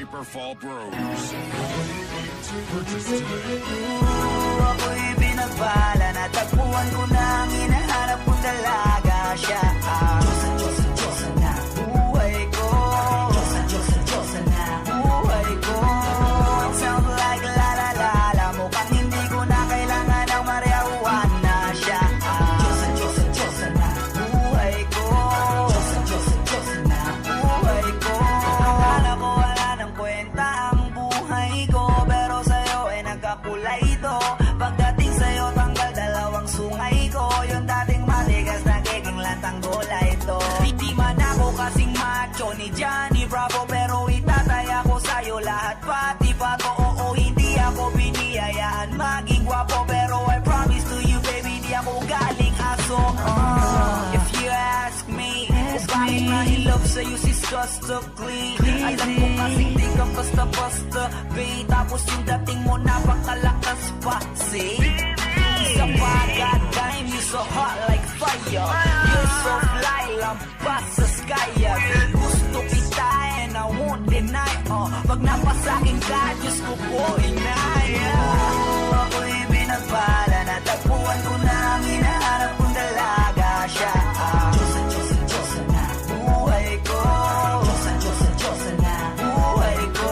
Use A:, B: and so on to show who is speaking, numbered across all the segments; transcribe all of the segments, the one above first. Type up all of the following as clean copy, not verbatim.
A: Paperfall Bros. Purchase today.
B: Ako'y binagpala, natagpuan ko na ang hinahanap kong dalaga. Siya ang Diyosa na buhay ko. Diyosa na buhay ko. It sounds like la la la la. Mukhang hindi ko na kailangan ng marijuana. Siya ang Diyosa na buhay ko. Diyosa na buhay ko. Akala ko wala ng kwenta ang buhay ko, pero sa'yo ay nagkakulay ito. Pagdating sa'yo tanggal dalawang sungay ko. Yung dating matigas nagiging lantang gola ito. Di man ako kasing macho ni Johnny Bravo, pero itataya ko sa'yo lahat pati pa to. Oo, hindi ako biniyayaan maging gwapo, pero I promise to you baby, di ako galing aso. If you ask me, bakit nahilap sa'yo si Scustically? Alam ko kasing di ka basta-basta, babe. Tapos yung dating mo napakalakas pa, see? Isa pa, goddamn, you so hot like fire. You're so fly, lampas sa sky. Gusto kita and I won't deny. Pag napasakin ka, Diyos ko po inaya. Ako'y binagpala, natagpuan ko na ang hinahanap kong dalaga. Siya ang Diyosa na buhay ko. Diyosa na buhay ko.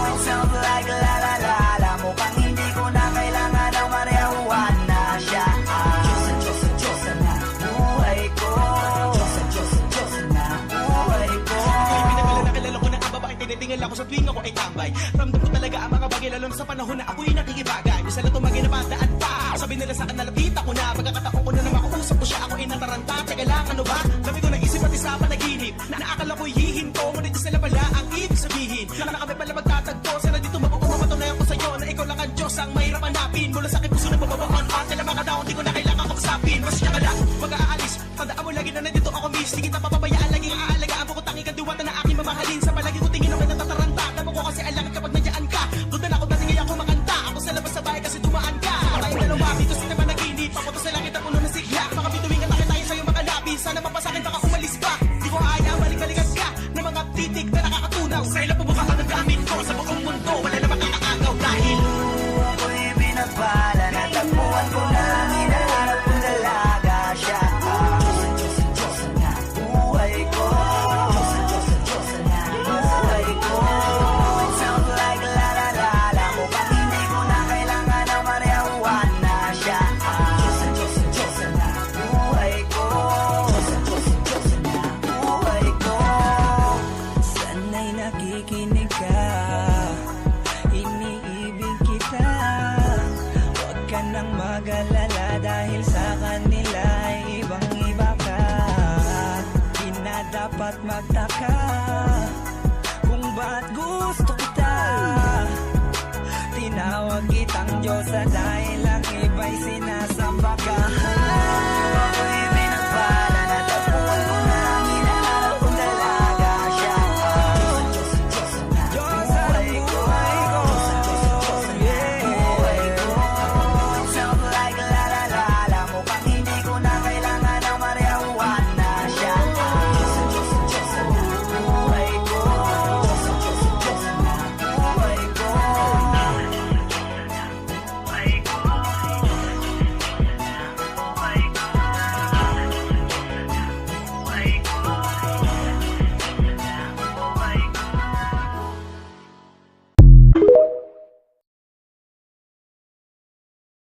B: It sounds like la la la la. Mukhang hindi ko na kailangan ng marijuana. Siya ang Diyosa na buhay ko. Diyosa na buhay ko.
C: Nakilala ko na ang babae, tinitingala ko sa tuwing ako ay tambay. Ramdam ko talaga ang mga bagay, lalo na sa panahon na ako'y nakikibagay. Bisa na tumagay na bandaan pa. Sabi nila sa akin, nalapita ko na. Pagkakataon ko na na makausap ko siya, ako ay nataranta. Teka lang, ano ba? Dami ko naisip at isa pa naginip. Naakala ko'y hihinto, ngunit sila pala ang ibig sabihin. Na kami pala magtatagpo. Sana dito mapapatunayan ko sa'yo na ikaw lang ang Diyos ang mahirap hanapin. Mula sa aking puso na bababaan pa. Kailan mga taon, di ko na kailangan kausapin. Mas siya ka lang, mag-aalis. Tandaan mo lagi na nandito ako, miss. Di kita papabayaan, laging aalagaan mo ko tangi ka diwata na aking mamahalin. Sa palagi ko tingin ako natataranta. Tama ko kasi alangan kapag nandiyan ka. Doon na ako natingin ako makanta. Ako sa labas sa bahay kasi dumaan ka. Tayong dalawa, dito sa naman naginip. Papunta sa langit ang ulo ng sigla. Mga bituwing at tayo sa'yo makalabi. Sana mapasakin baka umalis ka. Di ko kaya balik-balikan ka ng mga titik na nakakatunaw. Sa ilang pumukha ka ng gamit ko. Sa buong mundo, wala na makakaagaw dahil
B: ako'y binagpala, natagpuan ko na ang hinahanap kong dalaga. Siya ang Diyosa na buhay ko. Diyosa na buhay ko. It sounds like la la la la. Mukhang hindi ko na kailangan ng marijuana. Siya ang Diyosa na buhay ko. Diyosa na buhay ko. Sana'y nakikinig ka, iniibig kita. Huwag ka nang mag-alala dahil sa kanila ay ibang-iba ka. Di na dapat magtaka kung ba't gusto kita. Tinawag kitang Diyosa dahil